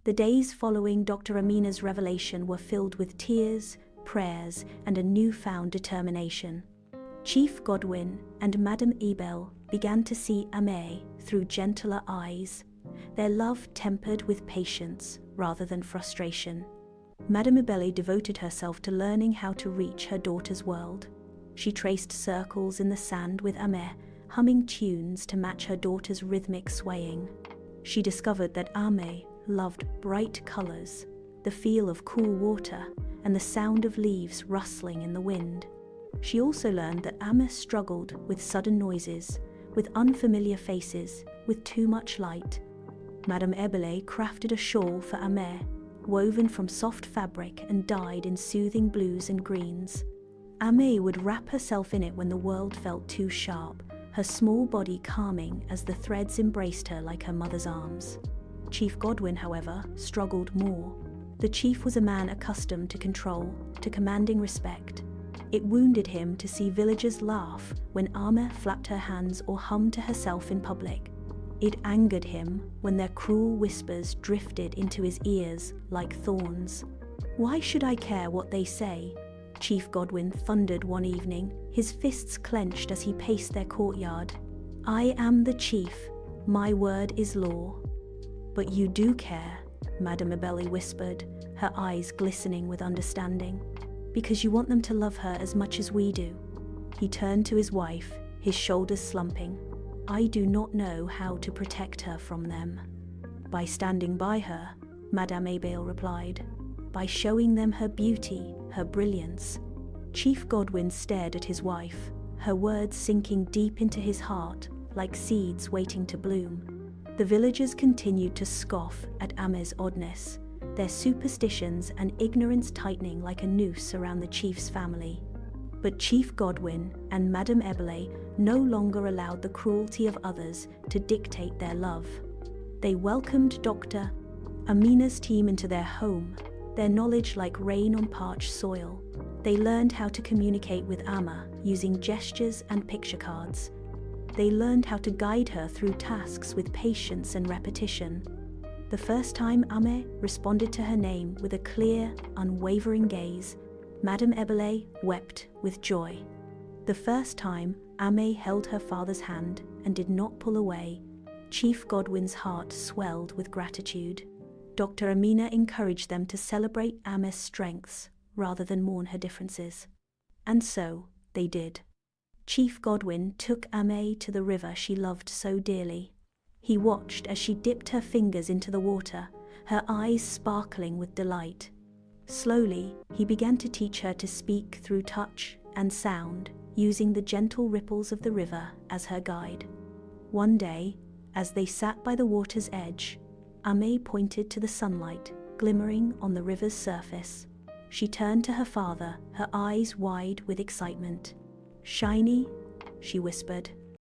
The days following Dr. Amina's revelation were filled with tears, prayers, and a newfound determination. Chief Godwin and Madame Ebel began to see Ameh through gentler eyes, their love tempered with patience rather than frustration. Madame Ebele devoted herself to learning how to reach her daughter's world. She traced circles in the sand with Ameh, humming tunes to match her daughter's rhythmic swaying. She discovered that Ameh loved bright colors, the feel of cool water, and the sound of leaves rustling in the wind. She also learned that Ameh struggled with sudden noises, with unfamiliar faces, with too much light. Madame Ebele crafted a shawl for Ameh, woven from soft fabric and dyed in soothing blues and greens. Ameh would wrap herself in it when the world felt too sharp, her small body calming as the threads embraced her like her mother's arms. Chief Godwin, however, struggled more. The chief was a man accustomed to control, to commanding respect. It wounded him to see villagers laugh when Ameh flapped her hands or hummed to herself in public. It angered him when their cruel whispers drifted into his ears like thorns. "Why should I care what they say?" Chief Godwin thundered one evening, his fists clenched as he paced their courtyard. "I am the chief. My word is law." "But you do care," Madame Ebele whispered, her eyes glistening with understanding. "Because you want them to love her as much as we do." He turned to his wife, his shoulders slumping. "I do not know how to protect her from them." "By standing by her," Madame Ebele replied. "By showing them her beauty, her brilliance." Chief Godwin stared at his wife, her words sinking deep into his heart like seeds waiting to bloom. The villagers continued to scoff at Ameh's oddness, their superstitions and ignorance tightening like a noose around the chief's family. But Chief Godwin and Madame Ebele no longer allowed the cruelty of others to dictate their love. They welcomed Dr. Amina's team into their home, their knowledge like rain on parched soil. They learned how to communicate with Ameh using gestures and picture cards. They learned how to guide her through tasks with patience and repetition. The first time Ameh responded to her name with a clear, unwavering gaze, Madame Ebele wept with joy. The first time Ameh held her father's hand and did not pull away, Chief Godwin's heart swelled with gratitude. Dr. Amina encouraged them to celebrate Ameh's strengths rather than mourn her differences. And so they did. Chief Godwin took Ameh to the river she loved so dearly. He watched as she dipped her fingers into the water, her eyes sparkling with delight. Slowly, he began to teach her to speak through touch and sound, using the gentle ripples of the river as her guide. One day, as they sat by the water's edge, Ameh pointed to the sunlight glimmering on the river's surface. She turned to her father, her eyes wide with excitement. "Shiny?" she whispered.